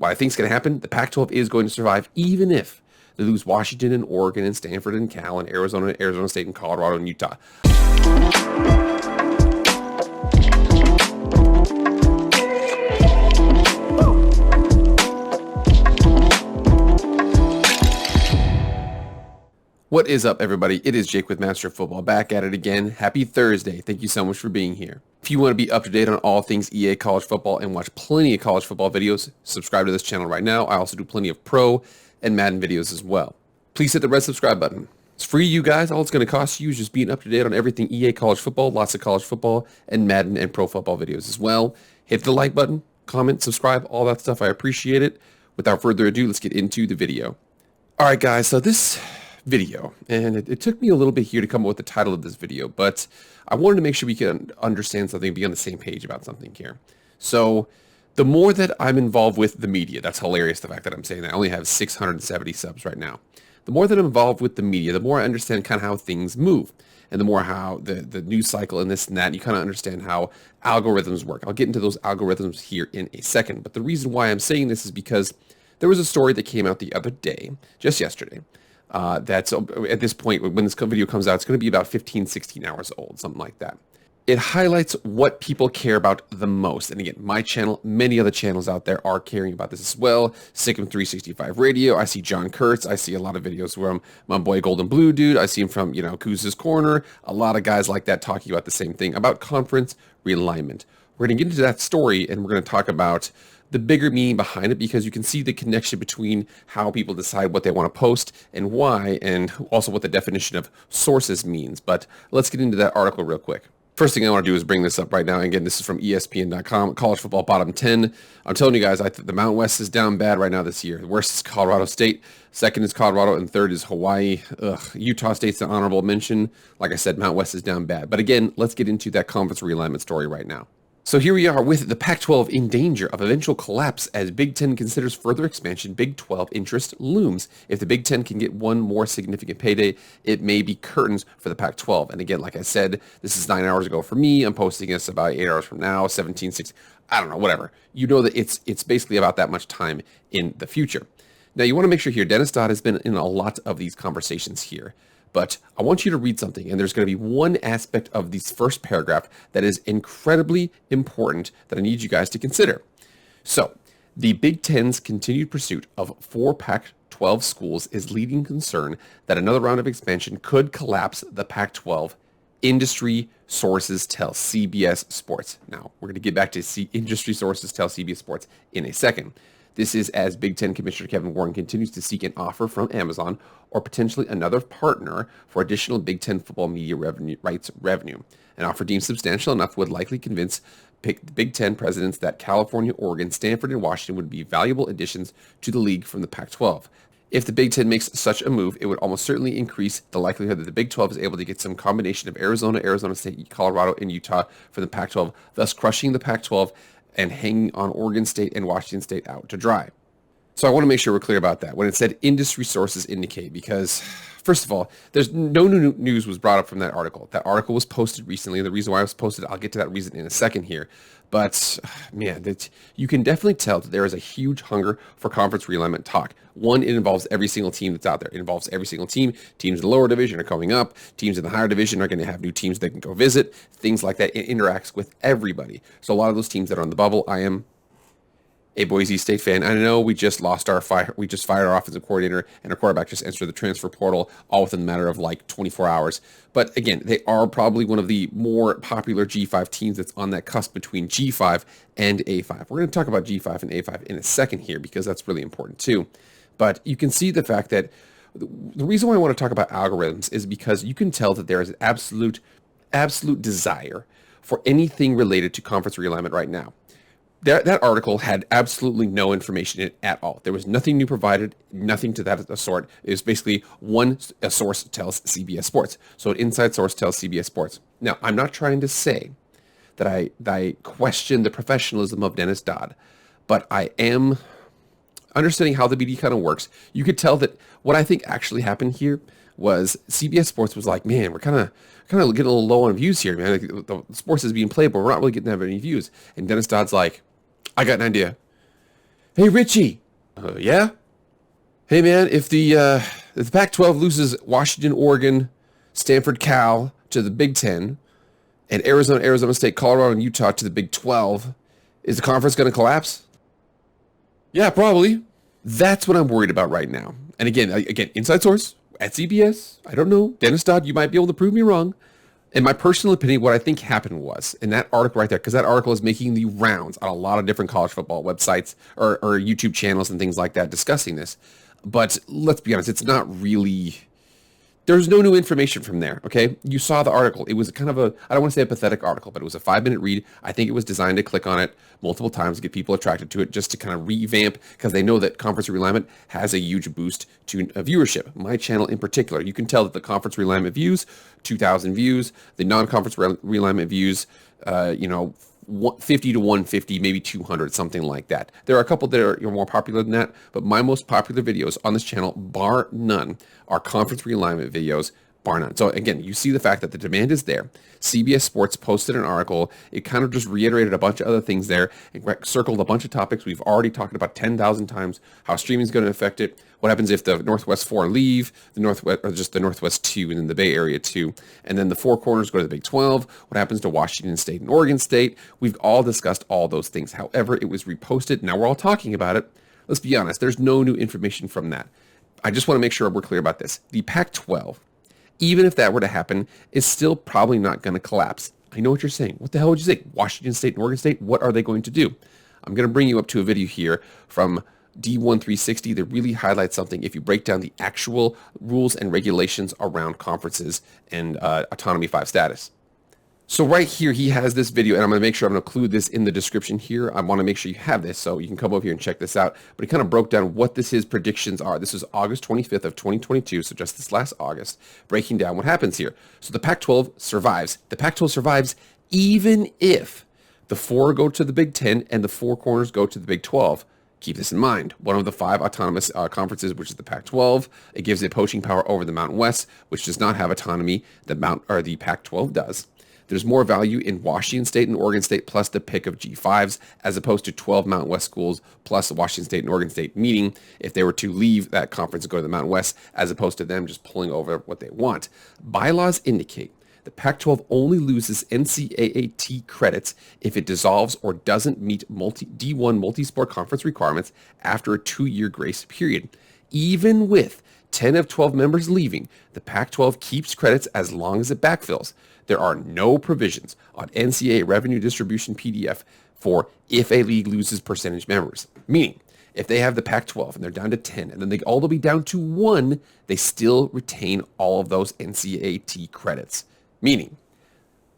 what I think is going to happen, the Pac-12 is going to survive even if they lose Washington and Oregon and Stanford and Cal and Arizona State and Colorado and Utah. What is up, everybody? It is Jake with Master of Football, back at it again. Happy Thursday. Thank you so much for being here. If you want to be up to date on all things EA college football and watch plenty of college football videos, subscribe to this channel right now. I also do plenty of pro and Madden videos as well. Please hit the red subscribe button. It's free, you guys. All it's going to cost you is just being up to date on everything EA college football, lots of college football, and Madden and pro football videos as well. Hit the like button, comment, subscribe, all that stuff. I appreciate it. Without further ado, let's get into the video. All right, guys, so this video, and it took me a little bit here to come up with the title of this video, but I wanted to make sure we can understand something and be on the same page about something here. So the more that I'm involved with the media, that's hilarious, the fact that I'm saying that. I only have 670 subs right now. The more that I'm involved with the media, the more I understand kind of how things move, and the more how the news cycle and this and that, and you kind of understand how algorithms work. I'll get into those algorithms here in a second, but the reason why I'm saying this is because there was a story that came out the other day, just yesterday, that's at this point, when this video comes out, it's going to be about 15, 16 hours old, something like that. It highlights what people care about the most. And again, my channel, many other channels out there are caring about this as well. Sikkim 365 Radio. I see John Kurtz. I see a lot of videos from my boy Golden Blue Dude. I see him from, Kuz's Corner. A lot of guys like that talking about the same thing, about conference realignment. We're going to get into that story, and we're going to talk about the bigger meaning behind it, because you can see the connection between how people decide what they want to post and why, and also what the definition of sources means. But let's get into that article real quick. First thing I want to do is bring this up right now. Again, this is from ESPN.com, college football bottom 10. I'm telling you guys, the Mountain West is down bad right now this year. The worst is Colorado State, second is Colorado, and third is Hawaii. Utah State's an honorable mention. Like I said, Mountain West is down bad. But again, let's get into that conference realignment story right now. So here we are with the Pac-12 in danger of eventual collapse as Big Ten considers further expansion. Big 12 interest looms. If the Big Ten can get one more significant payday, it may be curtains for the Pac-12. And again, like I said, this is 9 hours ago for me. I'm posting this about 8 hours from now, 17, 16, I don't know, whatever. You know that it's basically about that much time in the future. Now, you want to make sure here, Dennis Dodd has been in a lot of these conversations here. But I want you to read something, and there's going to be one aspect of this first paragraph that is incredibly important that I need you guys to consider. So, the Big Ten's continued pursuit of 4 Pac-12 schools is leading concern that another round of expansion could collapse the Pac-12. Industry sources tell CBS Sports. Now, we're going to get back to industry sources tell CBS Sports in a second. This is as Big Ten Commissioner Kevin Warren continues to seek an offer from Amazon or potentially another partner for additional Big Ten football media rights revenue. An offer deemed substantial enough would likely convince Big Ten presidents that California, Oregon, Stanford, and Washington would be valuable additions to the league from the Pac-12. If the Big Ten makes such a move, it would almost certainly increase the likelihood that the Big 12 is able to get some combination of Arizona State, Colorado, and Utah from the Pac-12, thus crushing the Pac-12 and hanging on Oregon State and Washington State out to dry. So I want to make sure we're clear about that. When it said industry sources indicate, because first of all, there's no new news was brought up from that article. That article was posted recently, and the reason why it was posted, I'll get to that reason in a second here. But man, you can definitely tell that there is a huge hunger for conference realignment talk. One, it involves every single team that's out there. It involves every single team. Teams in the lower division are coming up. Teams in the higher division are going to have new teams they can go visit. Things like that. It interacts with everybody. So a lot of those teams that are on the bubble, I am a Boise State fan. I know we just fired our offensive coordinator, and our quarterback just entered the transfer portal all within a matter of like 24 hours. But again, they are probably one of the more popular G5 teams that's on that cusp between G5 and A5. We're going to talk about G5 and A5 in a second here, because that's really important too. But you can see the fact that the reason why I want to talk about algorithms is because you can tell that there is an absolute desire for anything related to conference realignment right now. That article had absolutely no information in it at all. There was nothing new provided, nothing to that sort. It was basically a source tells CBS Sports. So an inside source tells CBS Sports. Now, I'm not trying to say that I question the professionalism of Dennis Dodd, but I am understanding how the BD kind of works. You could tell that what I think actually happened here was CBS Sports was like, man, we're kind of getting a little low on views here, man. The sports is being played, but we're not really getting that many views. And Dennis Dodd's like, I got an idea. Hey, Richie. Yeah? Hey, man, if the Pac-12 loses Washington, Oregon, Stanford, Cal to the Big Ten, and Arizona State, Colorado, and Utah to the Big 12, is the conference going to collapse? Yeah, probably. That's what I'm worried about right now. And again, inside source at CBS. I don't know. Dennis Dodd, you might be able to prove me wrong. In my personal opinion, what I think happened was in that article right there, because that article is making the rounds on a lot of different college football websites or YouTube channels and things like that discussing this. But let's be honest, it's not really. There's no new information from there, okay? You saw the article. It was kind of I don't want to say a pathetic article, but it was a 5-minute read. I think it was designed to click on it multiple times to get people attracted to it, just to kind of revamp, because they know that conference realignment has a huge boost to viewership. My channel in particular, you can tell that the conference realignment views, 2,000 views, the non-conference realignment views, 50 to 150, maybe 200, something like that. There are a couple that are more popular than that, but my most popular videos on this channel, bar none, are conference realignment videos, bar none. So again, you see the fact that the demand is there. CBS Sports posted an article. It kind of just reiterated a bunch of other things there. It circled a bunch of topics we've already talked about 10,000 times, how streaming is going to affect it, what happens if the Northwest 4 leave, the Northwest, or just the Northwest 2 and then the Bay Area 2, and then the four corners go to the Big 12, what happens to Washington State and Oregon State. We've all discussed all those things. However, it was reposted. Now we're all talking about it. Let's be honest, there's no new information from that. I just want to make sure we're clear about this. The Pac-12, even if that were to happen, is still probably not going to collapse. I know what you're saying. What the hell would you say? Washington State and Oregon State, what are they going to do? I'm going to bring you up to a video here from D1360 that really highlights something if you break down the actual rules and regulations around conferences and Autonomy 5 status. So right here, he has this video, and I'm going to make sure I'm going to include this in the description here. I want to make sure you have this, so you can come over here and check this out. But he kind of broke down what his predictions are. This is August 25th of 2022, so just this last August, breaking down what happens here. So the Pac-12 survives. The Pac-12 survives even if the 4 go to the Big 10 and the 4 corners go to the Big 12. Keep this in mind. One of the 5 autonomous conferences, which is the Pac-12, it gives it poaching power over the Mountain West, which does not have autonomy. The Pac-12 does. There's more value in Washington State and Oregon State plus the pick of G5s as opposed to 12 Mountain West schools plus Washington State and Oregon State, meaning if they were to leave that conference and go to the Mountain West as opposed to them just pulling over what they want. Bylaws indicate the Pac-12 only loses NCAA credits if it dissolves or doesn't meet D1 multi-sport conference requirements after a 2-year grace period. Even with 10 of 12 members leaving, the Pac-12 keeps credits as long as it backfills. There are no provisions on NCAA revenue distribution PDF for if a league loses percentage members. Meaning, if they have the Pac-12 and they're down to 10 and then they all the way down to 1, they still retain all of those NCAA credits. Meaning,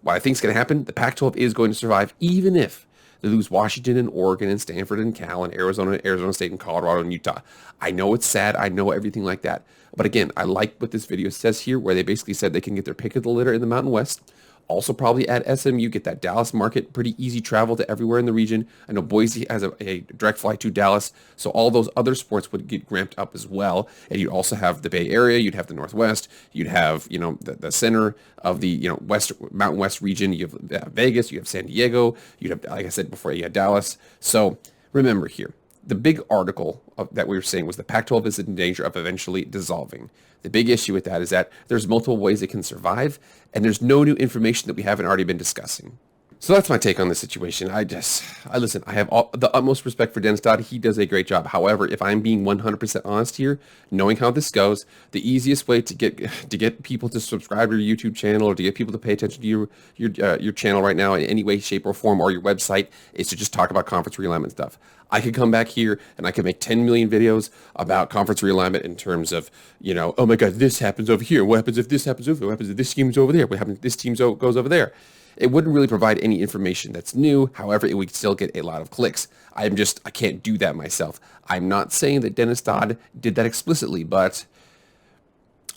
what I think is going to happen, the Pac-12 is going to survive even if they lose Washington and Oregon and Stanford and Cal and Arizona State and Colorado and Utah. I know it's sad. I know everything like that. But again, I like what this video says here, where they basically said they can get their pick of the litter in the Mountain West. Also probably at SMU, get that Dallas market, pretty easy travel to everywhere in the region. I know Boise has a direct flight to Dallas, so all those other sports would get ramped up as well. And you'd also have the Bay Area, you'd have the Northwest, you'd have, the center of the, Mountain West region. You have Vegas, you have San Diego, you'd have, like I said before, you had Dallas. So remember here, the big article that we were saying was the Pac-12 is in danger of eventually dissolving. The big issue with that is that there's multiple ways it can survive, and there's no new information that we haven't already been discussing. So that's my take on the situation. I listen, I have the utmost respect for Dennis Dodd. He does a great job. However, if I'm being 100% honest here, knowing how this goes, the easiest way to get people to subscribe to your YouTube channel or to get people to pay attention to your channel right now in any way, shape, or form, or your website, is to just talk about conference realignment stuff. I could come back here and I could make 10 million videos about conference realignment in terms of, oh my God, this happens over here. What happens if this happens over here? What happens if this team's over there? What happens if this team goes over there? It wouldn't really provide any information that's new. However, it would still get a lot of clicks. I can't do that myself. I'm not saying that Dennis Dodd did that explicitly, but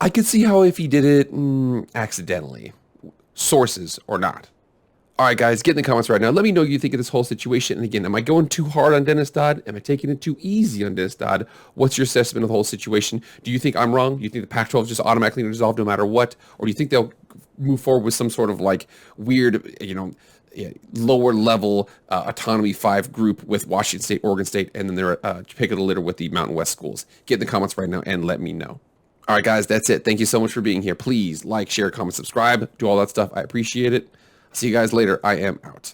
I could see how if he did it accidentally, sources or not. All right, guys, get in the comments right now. Let me know what you think of this whole situation. And again, am I going too hard on Dennis Dodd? Am I taking it too easy on Dennis Dodd? What's your assessment of the whole situation? Do you think I'm wrong? Do you think the Pac-12 is just automatically resolved no matter what? Or do you think they'll move forward with some sort of like weird, lower level Autonomy 5 group with Washington State, Oregon State, and then they're pick of the litter with the Mountain West schools. Get in the comments right now and let me know. All right, guys, that's it. Thank you so much for being here. Please like, share, comment, subscribe, do all that stuff. I appreciate it. See you guys later. I am out.